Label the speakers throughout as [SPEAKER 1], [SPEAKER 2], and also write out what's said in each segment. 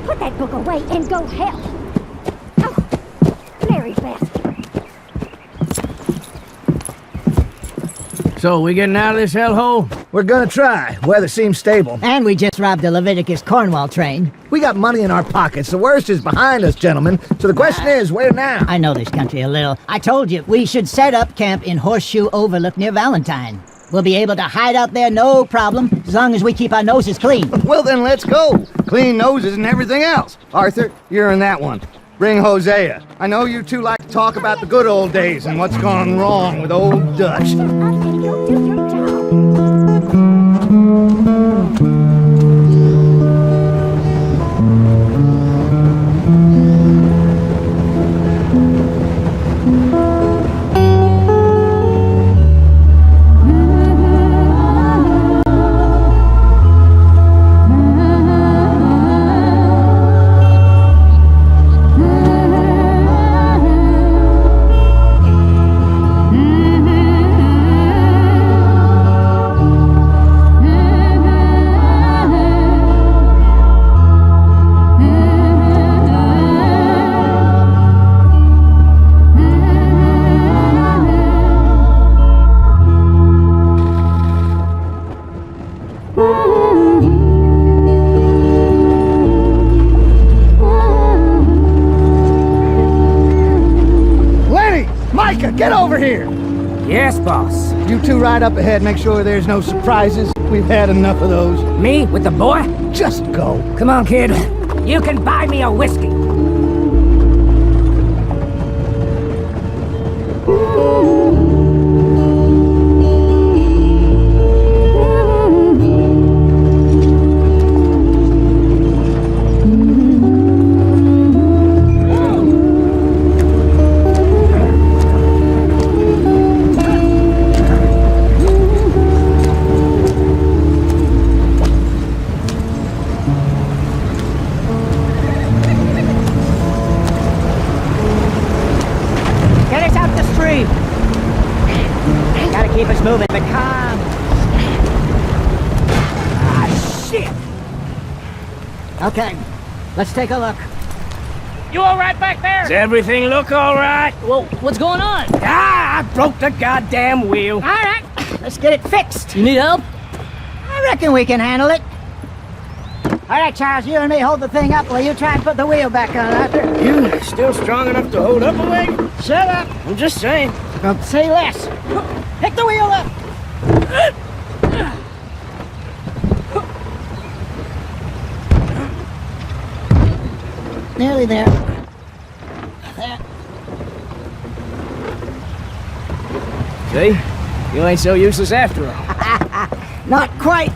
[SPEAKER 1] Put that book away and go help. Oh, Mary Beth.
[SPEAKER 2] So, we getting out of this hellhole?
[SPEAKER 3] We're gonna try. Weather seems stable.
[SPEAKER 4] And we just robbed a Leviticus Cornwall train.
[SPEAKER 3] We got money in our pockets. The worst is behind us, gentlemen. So the question is, where now?
[SPEAKER 4] I know this country a little. I told you, we should set up camp in Horseshoe Overlook near Valentine. We'll be able to hide out there no problem, as long as we keep our noses clean.
[SPEAKER 3] Well then, let's go. Clean noses and everything else. Arthur, you're in that one. Bring Hosea. I know you two like to talk about the good old days and what's gone wrong with old Dutch.
[SPEAKER 1] Us and you do your job.
[SPEAKER 3] Get over here!
[SPEAKER 2] Yes, boss.
[SPEAKER 3] You two ride up ahead, make sure there's no surprises. We've had enough of those.
[SPEAKER 2] Me with the boy?
[SPEAKER 3] Just go.
[SPEAKER 2] Come on, kid. You can buy me a whiskey.
[SPEAKER 4] Keep us moving, but calm.
[SPEAKER 2] Ah, shit!
[SPEAKER 4] Okay, let's take a look.
[SPEAKER 5] You all right back there?
[SPEAKER 2] Does everything look all right?
[SPEAKER 5] Well, what's going on?
[SPEAKER 2] Ah, I broke the goddamn wheel.
[SPEAKER 4] All right, let's get it fixed.
[SPEAKER 5] You need help?
[SPEAKER 4] I reckon we can handle it. All right, Charles, you and me hold the thing up while you try and put the wheel back on, Arthur.
[SPEAKER 2] You still strong enough to hold up a leg?
[SPEAKER 4] Shut up.
[SPEAKER 2] I'm just saying.
[SPEAKER 4] Don't say less. Pick the wheel up. Nearly there. There.
[SPEAKER 2] See? You ain't so useless after all.
[SPEAKER 4] Not quite.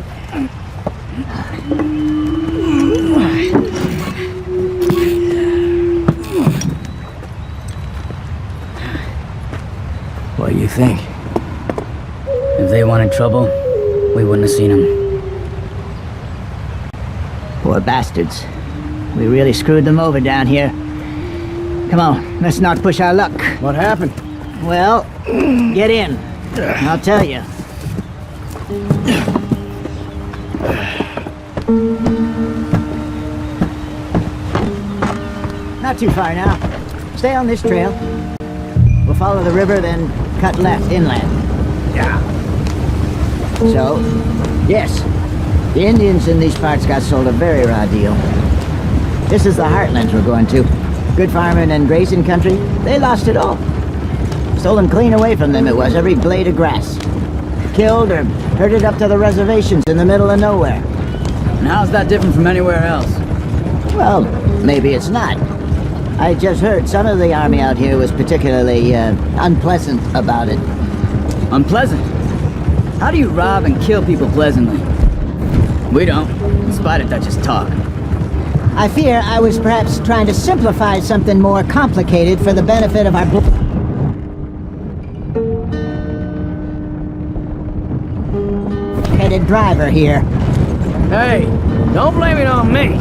[SPEAKER 2] What do you think?
[SPEAKER 5] If they wanted trouble, we wouldn't have seen them.
[SPEAKER 4] Poor bastards. We really screwed them over down here. Come on, let's not push our luck.
[SPEAKER 2] What happened?
[SPEAKER 4] Well, get in. I'll tell you. Not too far now. Stay on this trail. We'll follow the river, then cut left inland.
[SPEAKER 2] Yeah.
[SPEAKER 4] So, yes, the Indians in these parts got sold a very raw deal. This is the heartlands we're going to. Good farming and grazing country, they lost it all. Stolen clean away from them it was, every blade of grass. Killed or herded up to the reservations in the middle of nowhere.
[SPEAKER 5] And how's that different from anywhere else?
[SPEAKER 4] Well, maybe it's not. I just heard some of the army out here was particularly unpleasant about it.
[SPEAKER 5] Unpleasant? How do you rob and kill people pleasantly? We don't, in spite of Dutch's talk.
[SPEAKER 4] I fear I was perhaps trying to simplify something more complicated for the benefit of our headed driver here.
[SPEAKER 2] Hey, don't blame it on me.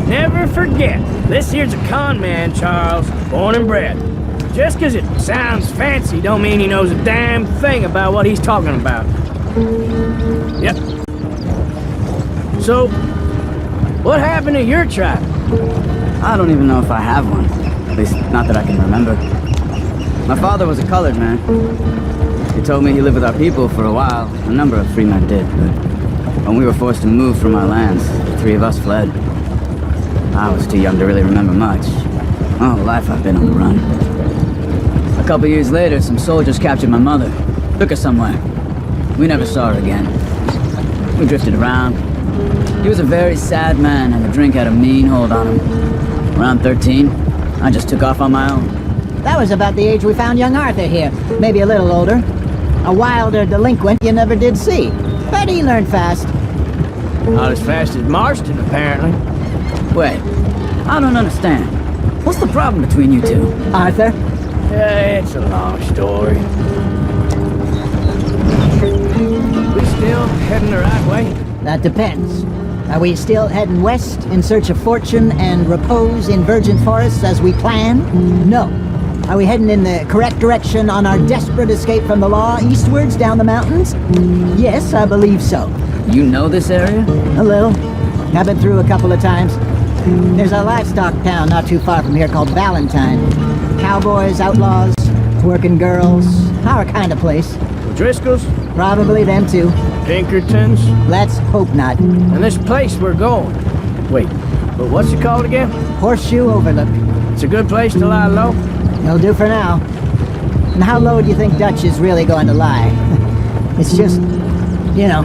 [SPEAKER 2] Never forget, this here's a con man, Charles, born and bred. Just 'cause it sounds fancy don't mean he knows a damn thing about what he's talking about. Yep. So, what happened to your tribe?
[SPEAKER 5] I don't even know if I have one. At least, not that I can remember. My father was a colored man. He told me he lived with our people for a while. A number of free men did, but when we were forced to move from our lands, the three of us fled. I was too young to really remember much. My whole life I've been on the run. A couple years later, some soldiers captured my mother. Took her somewhere. We never saw her again. We drifted around. He was a very sad man, and the drink had a mean hold on him. Around 13, I just took off on my own.
[SPEAKER 4] That was about the age we found young Arthur here. Maybe a little older. A wilder delinquent you never did see. But he learned fast.
[SPEAKER 2] Not as fast as Marston, apparently.
[SPEAKER 5] Wait, I don't understand. What's the problem between you two?
[SPEAKER 4] Arthur?
[SPEAKER 2] Yeah, it's a long story. We still heading the right way?
[SPEAKER 4] That depends. Are we still heading west in search of fortune and repose in virgin forests as we planned? No. Are we heading in the correct direction on our desperate escape from the law eastwards down the mountains? Yes, I believe so.
[SPEAKER 5] You know this area?
[SPEAKER 4] A little. I've been through a couple of times. There's a livestock town not too far from here called Valentine. Cowboys, outlaws, working girls, our kind of place.
[SPEAKER 2] Driscoll's?
[SPEAKER 4] Probably them too.
[SPEAKER 2] Pinkertons?
[SPEAKER 4] Let's hope not.
[SPEAKER 2] And this place we're going. Wait, but what's it called again?
[SPEAKER 4] Horseshoe Overlook.
[SPEAKER 2] It's a good place to lie low?
[SPEAKER 4] It'll do for now. And how low do you think Dutch is really going to lie? It's just, you know,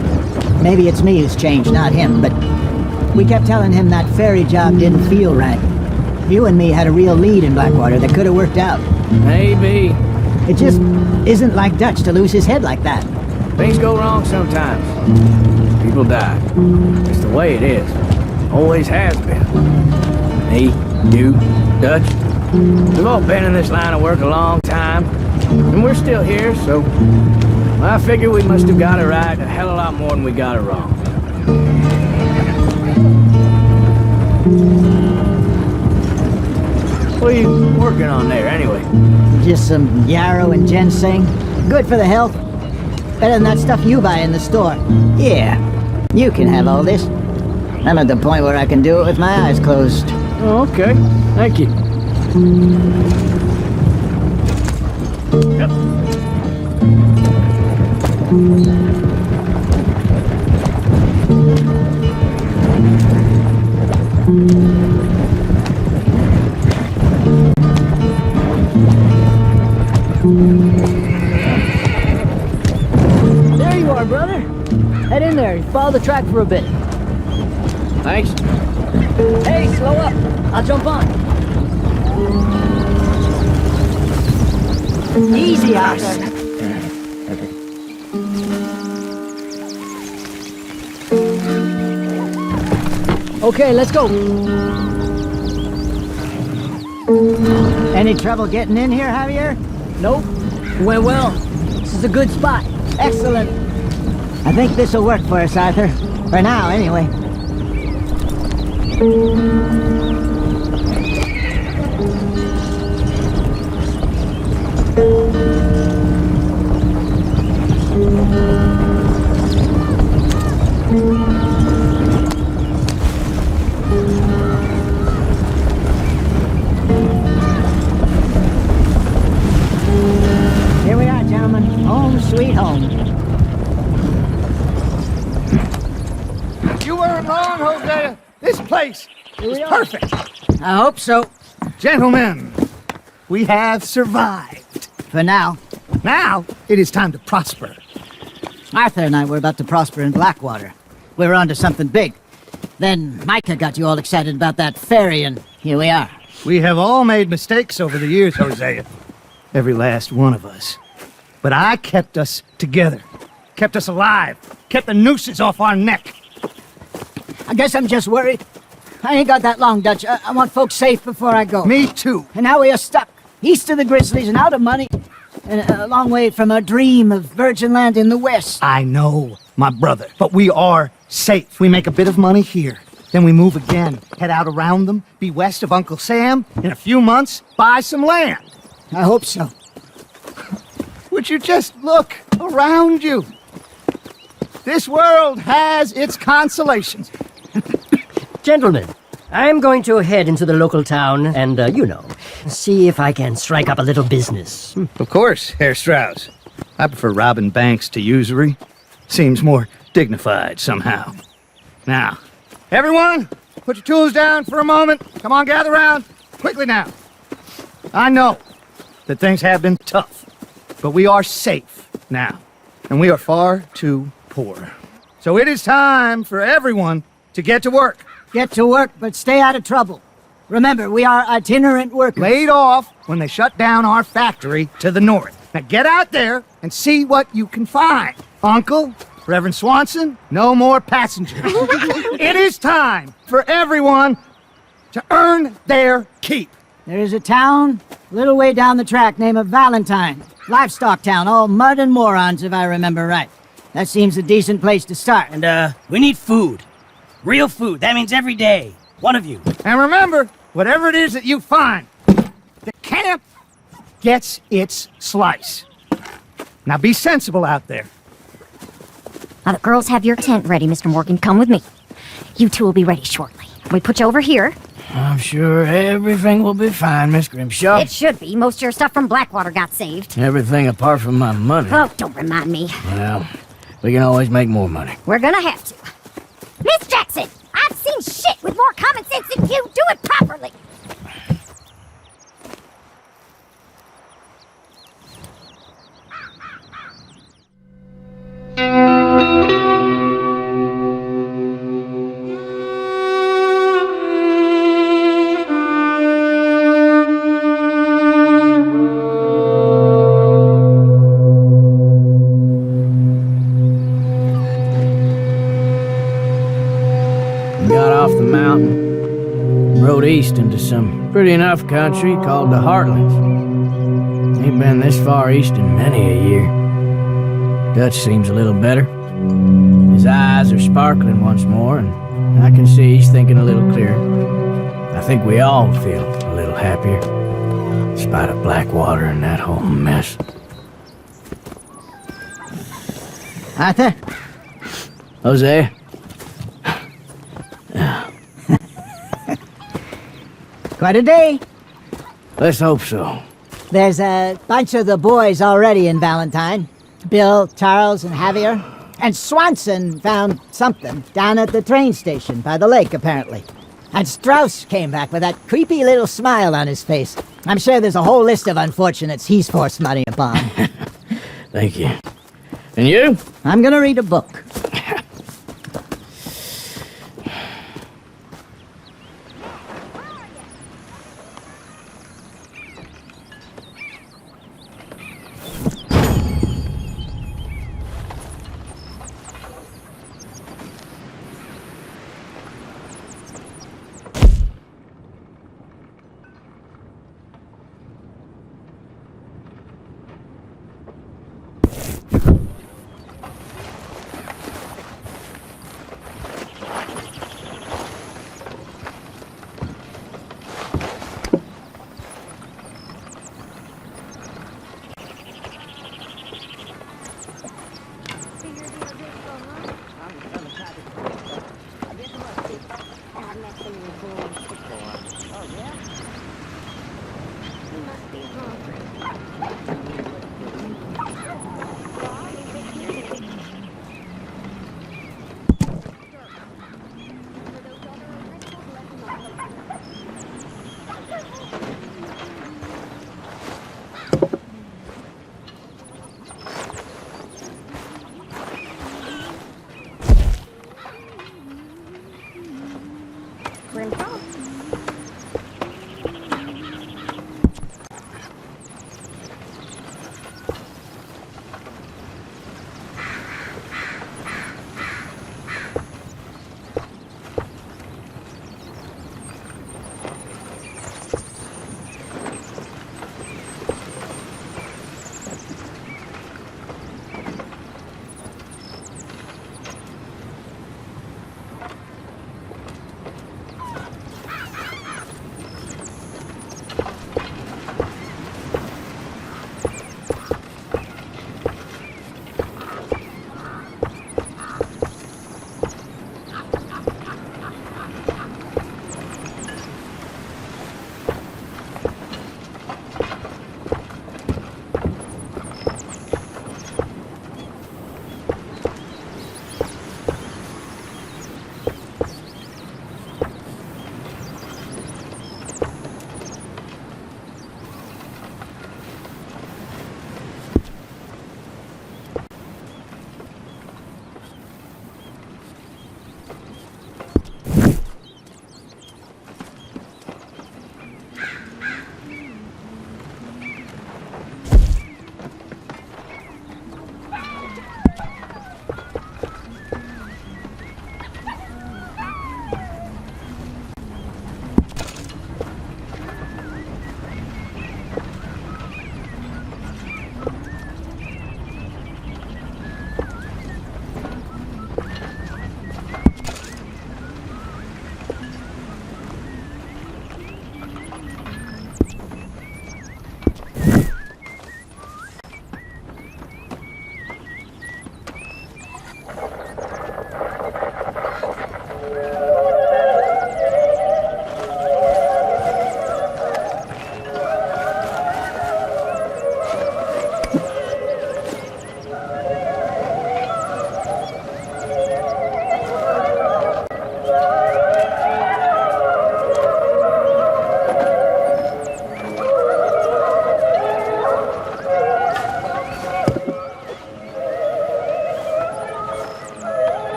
[SPEAKER 4] maybe it's me who's changed, not him, but we kept telling him that ferry job didn't feel right. You and me had a real lead in Blackwater that could have worked out.
[SPEAKER 2] Maybe.
[SPEAKER 4] It just isn't like Dutch to lose his head like that.
[SPEAKER 2] Things go wrong sometimes. People die. It's the way it is. Always has been. Me, you, Dutch. We've all been in this line of work a long time. And we're still here, so I figure we must have got it right a hell of a lot more than we got it wrong. What are you working on there, anyway?
[SPEAKER 4] Just some yarrow and ginseng. Good for the health. Better than that stuff you buy in the store. Yeah, you can have all this. I'm at the point where I can do it with my eyes closed.
[SPEAKER 2] Oh, okay. Thank you. Yep.
[SPEAKER 5] There you are, brother. Head in there. Follow the track for a bit.
[SPEAKER 2] Thanks.
[SPEAKER 5] Hey, slow up. I'll jump on.
[SPEAKER 4] Easy, Arthur.
[SPEAKER 5] Okay, let's go.
[SPEAKER 4] Any trouble getting in here, Javier?
[SPEAKER 5] Nope. Went well. This is a good spot.
[SPEAKER 4] Excellent. I think this'll work for us, Arthur. For now, anyway. Here we are, gentlemen. Home sweet home.
[SPEAKER 3] You weren't wrong, Hosea. This place is perfect.
[SPEAKER 4] I hope so.
[SPEAKER 3] Gentlemen, we have survived.
[SPEAKER 4] For now.
[SPEAKER 3] Now, it is time to prosper.
[SPEAKER 4] Arthur and I were about to prosper in Blackwater. We were onto something big. Then Micah got you all excited about that ferry, and here we are.
[SPEAKER 3] We have all made mistakes over the years, Hosea. Every last one of us. But I kept us together. Kept us alive. Kept the nooses off our neck.
[SPEAKER 4] I guess I'm just worried. I ain't got that long, Dutch. I want folks safe before I go.
[SPEAKER 3] Me too.
[SPEAKER 4] And now we are stuck, east of the Grizzlies and out of money, and a long way from our dream of virgin land in the west.
[SPEAKER 3] I know, my brother, but we are safe. We make a bit of money here. Then we move again, head out around them, be west of Uncle Sam. In a few months, buy some land.
[SPEAKER 4] I hope so.
[SPEAKER 3] Would you just look around you? This world has its consolations.
[SPEAKER 6] Gentlemen, I'm going to head into the local town and, see if I can strike up a little business.
[SPEAKER 3] Of course, Herr Strauss. I prefer robbing banks to usury. Seems more dignified somehow. Now, everyone, put your tools down for a moment. Come on, gather round. Quickly now. I know that things have been tough, but we are safe now, and we are far too poor. So it is time for everyone to get to work.
[SPEAKER 4] Get to work, but stay out of trouble. Remember, we are itinerant workers.
[SPEAKER 3] Laid off when they shut down our factory to the north. Now get out there and see what you can find. Uncle, Reverend Swanson, no more passengers. It is time for everyone to earn their keep.
[SPEAKER 4] There is a town a little way down the track named Valentine. Livestock town, all mud and morons, if I remember right. That seems a decent place to start.
[SPEAKER 6] And, we need food. Real food. That means every day. One of you.
[SPEAKER 3] And remember, whatever it is that you find, the camp gets its slice. Now be sensible out there.
[SPEAKER 1] Now the girls have your tent ready, Mr. Morgan. Come with me. You two will be ready shortly. We put you over here.
[SPEAKER 2] I'm sure everything will be fine, Miss Grimshaw.
[SPEAKER 1] It should be. Most of your stuff from Blackwater got saved.
[SPEAKER 2] Everything apart from my money.
[SPEAKER 1] Oh, don't remind me.
[SPEAKER 2] Well, we can always make more money.
[SPEAKER 1] We're gonna have to. Miss Jackson, I've seen shit with more common sense than you. Do it properly.
[SPEAKER 2] Got off the mountain, rode east into some pretty enough country called the Heartlands. Ain't been this far east in many a year. Dutch seems a little better. His eyes are sparkling once more, and I can see he's thinking a little clearer. I think we all feel a little happier, in spite of Blackwater and that whole mess.
[SPEAKER 4] Arthur?
[SPEAKER 2] Hosea?
[SPEAKER 4] Quite a day.
[SPEAKER 2] Let's hope so.
[SPEAKER 4] There's a bunch of the boys already in Valentine. Bill, Charles, and Javier. And Swanson found something down at the train station by the lake, apparently. And Strauss came back with that creepy little smile on his face. I'm sure there's a whole list of unfortunates he's forced money upon.
[SPEAKER 2] Thank you. And you?
[SPEAKER 4] I'm gonna read a book.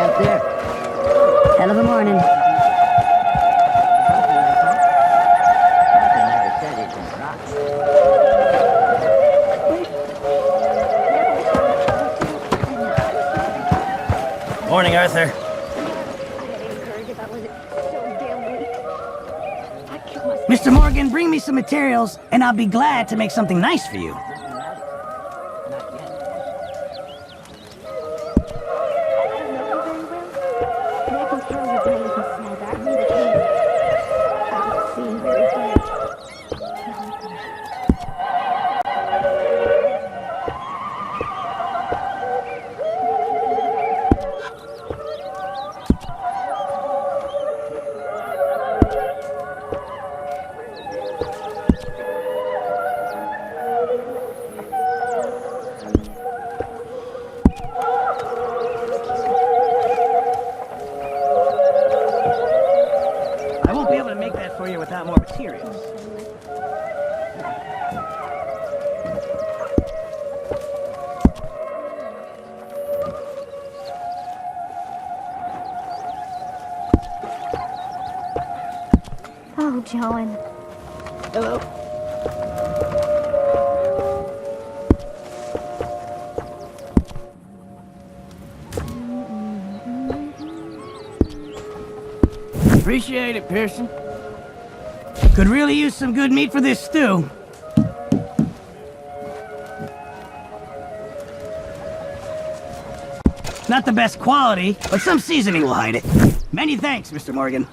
[SPEAKER 4] camp there.
[SPEAKER 1] Hell of a morning.
[SPEAKER 2] Morning, Arthur.
[SPEAKER 7] Mr. Morgan, bring me some materials, and I'll be glad to make something nice for you. I won't be able to make that for you without more materials.
[SPEAKER 1] Oh, John.
[SPEAKER 7] Hello.
[SPEAKER 2] Appreciate it, Pearson.
[SPEAKER 7] Could really use some good meat for this stew. Not the best quality, but some seasoning will hide it. Many thanks, Mr. Morgan.